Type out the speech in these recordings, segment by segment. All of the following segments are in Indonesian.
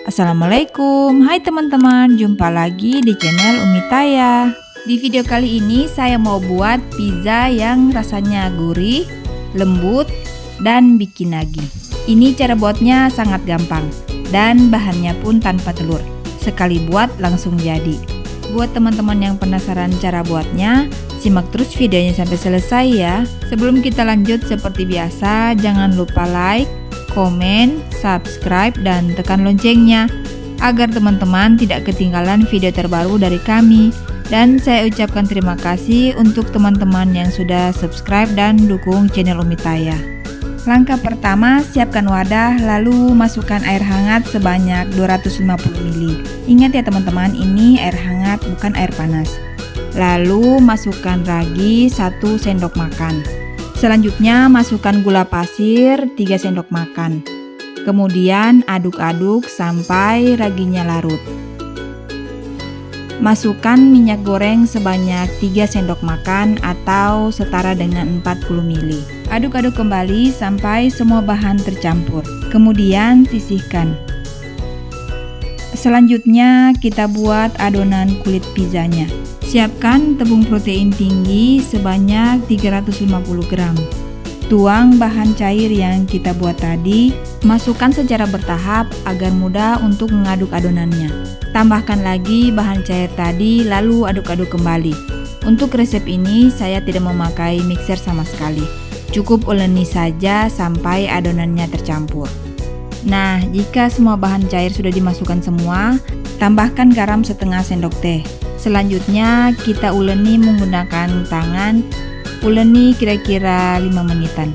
Assalamualaikum, hai teman-teman, jumpa lagi di channel Umi Taya. Di video kali ini saya mau buat pizza yang rasanya gurih, lembut, dan bikin nagih. Ini cara buatnya sangat gampang, dan bahannya pun tanpa telur. Sekali buat langsung jadi. Buat teman-teman yang penasaran cara buatnya, simak terus videonya sampai selesai ya. Sebelum kita lanjut seperti biasa, jangan lupa like, komen, subscribe, dan tekan loncengnya agar teman-teman tidak ketinggalan video terbaru dari kami. Dan saya ucapkan terima kasih untuk teman-teman yang sudah subscribe dan dukung channel Umi Taya. Langkah pertama, siapkan wadah lalu masukkan air hangat sebanyak 250 ml. Ingat ya teman-teman, ini air hangat bukan air panas. Lalu masukkan ragi 1 sendok makan. Selanjutnya masukkan gula pasir 3 sendok makan. Kemudian aduk-aduk sampai raginya larut. Masukkan minyak goreng sebanyak 3 sendok makan atau setara dengan 40 ml. Aduk-aduk kembali sampai semua bahan tercampur. Kemudian sisihkan. Selanjutnya kita buat adonan kulit pizzanya. Siapkan tepung protein tinggi sebanyak 350 gram. Tuang bahan cair yang kita buat tadi, masukkan secara bertahap agar mudah untuk mengaduk adonannya. Tambahkan lagi bahan cair tadi lalu aduk-aduk kembali. Untuk resep ini saya tidak memakai mixer sama sekali. Cukup uleni saja sampai adonannya tercampur. Nah, jika semua bahan cair sudah dimasukkan semua, tambahkan garam setengah sendok teh. Selanjutnya kita uleni menggunakan tangan, uleni kira-kira 5 menitan.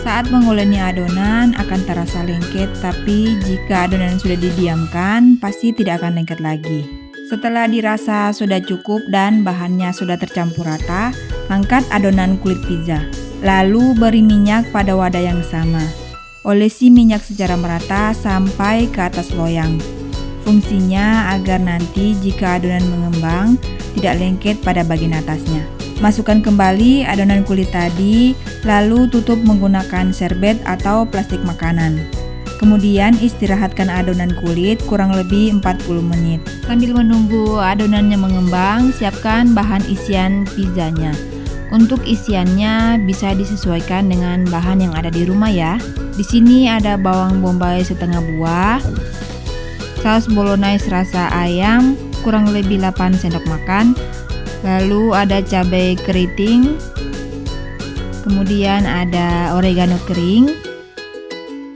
Saat menguleni adonan akan terasa lengket, tapi jika adonan sudah didiamkan pasti tidak akan lengket lagi. Setelah dirasa sudah cukup dan bahannya sudah tercampur rata, angkat adonan kulit pizza. Lalu beri minyak pada wadah yang sama. Olesi minyak secara merata sampai ke atas loyang. Fungsinya agar nanti jika adonan mengembang tidak lengket pada bagian atasnya. Masukkan kembali adonan kulit tadi, lalu tutup menggunakan serbet atau plastik makanan. Kemudian istirahatkan adonan kulit kurang lebih 40 menit. Sambil menunggu adonannya mengembang, siapkan bahan isian pizzanya. Untuk isiannya bisa disesuaikan dengan bahan yang ada di rumah ya. Di sini ada bawang bombay setengah buah, saus bolognese rasa ayam kurang lebih 8 sendok makan, lalu ada cabai keriting, kemudian ada oregano kering,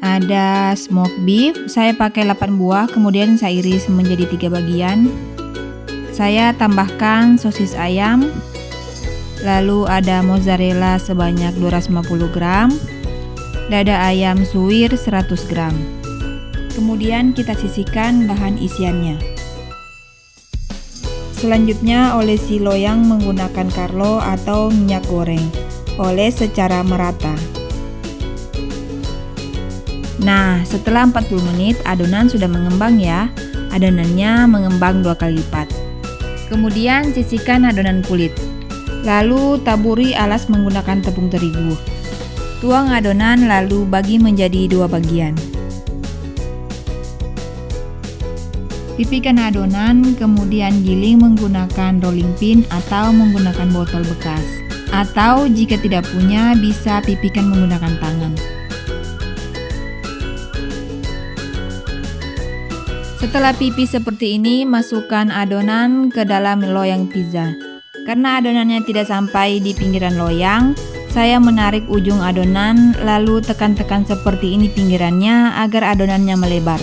ada smoked beef, saya pakai 8 buah, kemudian saya iris menjadi 3 bagian. Saya tambahkan sosis ayam, lalu ada mozzarella sebanyak 250 gram, dada ayam suwir 100 gram. Kemudian kita sisihkan bahan isiannya. Selanjutnya olesi loyang menggunakan karlo atau minyak goreng. Oles secara merata. Nah, setelah 40 menit adonan sudah mengembang ya. Adonannya mengembang 2 kali lipat. Kemudian sisihkan adonan kulit. Lalu taburi alas menggunakan tepung terigu. Tuang adonan lalu bagi menjadi 2 bagian. Pipihkan adonan, kemudian giling menggunakan rolling pin atau menggunakan botol bekas. Atau jika tidak punya, bisa pipihkan menggunakan tangan. Setelah pipih seperti ini, masukkan adonan ke dalam loyang pizza. Karena adonannya tidak sampai di pinggiran loyang, saya menarik ujung adonan lalu tekan-tekan seperti ini pinggirannya agar adonannya melebar.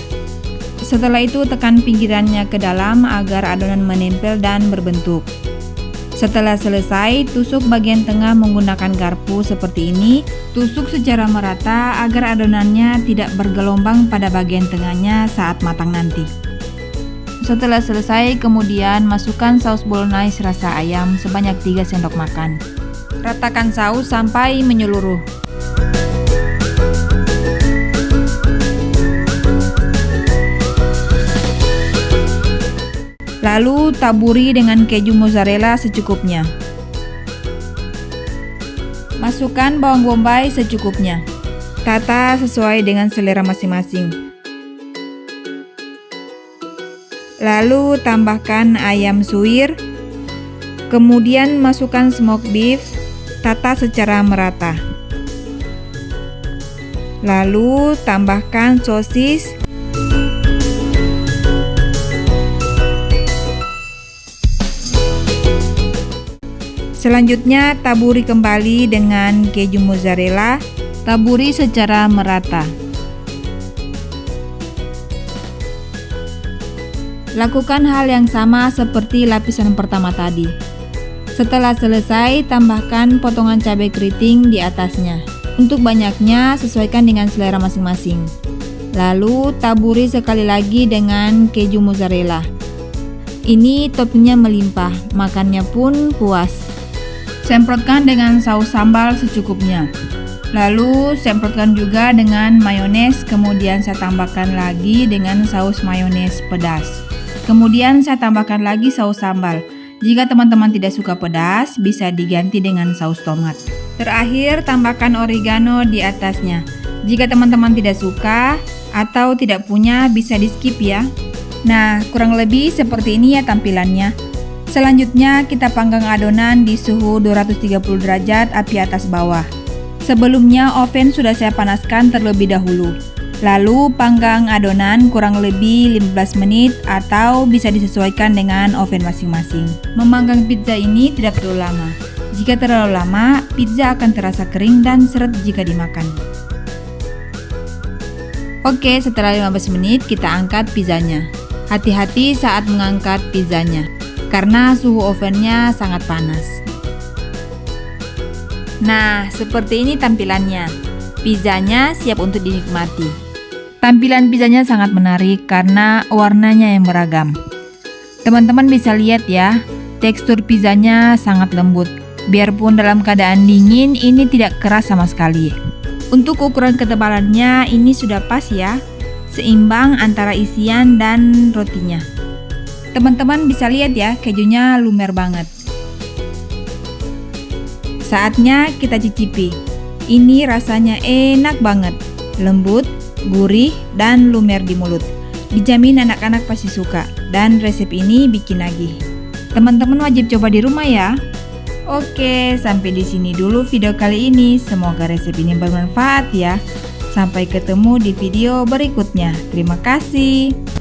Setelah itu tekan pinggirannya ke dalam agar adonan menempel dan berbentuk. Setelah selesai, tusuk bagian tengah menggunakan garpu seperti ini. Tusuk secara merata agar adonannya tidak bergelombang pada bagian tengahnya saat matang nanti. Setelah selesai, kemudian masukkan saus bolognese rasa ayam sebanyak 3 sendok makan. Ratakan saus sampai menyeluruh. Lalu taburi dengan keju mozzarella secukupnya. Masukkan bawang bombay secukupnya. Tata sesuai dengan selera masing-masing. Lalu tambahkan ayam suwir. Kemudian masukkan smoked beef, tata secara merata. Lalu tambahkan sosis. Selanjutnya taburi kembali dengan keju mozzarella, taburi secara merata. Lakukan hal yang sama seperti lapisan pertama tadi. Setelah selesai, tambahkan potongan cabai keriting di atasnya. Untuk banyaknya, sesuaikan dengan selera masing-masing. Lalu taburi sekali lagi dengan keju mozzarella. Ini toppingnya melimpah, makannya pun puas. Semprotkan dengan saus sambal secukupnya. Lalu semprotkan juga dengan mayones, kemudian saya tambahkan lagi dengan saus mayones pedas. Kemudian saya tambahkan lagi saus sambal. Jika teman-teman tidak suka pedas, bisa diganti dengan saus tomat. Terakhir, tambahkan oregano di atasnya. Jika teman-teman tidak suka atau tidak punya, bisa di skip ya. Nah, kurang lebih seperti ini ya tampilannya. Selanjutnya kita panggang adonan di suhu 230 derajat api atas bawah. Sebelumnya oven sudah saya panaskan terlebih dahulu. Lalu panggang adonan kurang lebih 15 menit atau bisa disesuaikan dengan oven masing-masing. Memanggang pizza ini tidak perlu lama. Jika terlalu lama, pizza akan terasa kering dan seret jika dimakan. Oke, setelah 15 menit kita angkat pizzanya. Hati-hati saat mengangkat pizzanya, karena suhu ovennya sangat panas. Nah, seperti ini tampilannya. Pizzanya siap untuk dinikmati. Tampilan pizzanya sangat menarik karena warnanya yang beragam. Teman-teman bisa lihat ya, tekstur pizzanya sangat lembut. Biarpun dalam keadaan dingin, ini tidak keras sama sekali. Untuk ukuran ketebalannya ini sudah pas ya, seimbang antara isian dan rotinya. Teman-teman bisa lihat ya, kejunya lumer banget. Saatnya kita cicipi. Ini rasanya enak banget, lembut, gurih, dan lumer di mulut. Dijamin anak-anak pasti suka, dan resep ini bikin nagih. Teman-teman wajib coba di rumah ya. Oke, sampai di sini dulu video kali ini. Semoga resep ini bermanfaat ya. Sampai ketemu di video berikutnya. Terima kasih.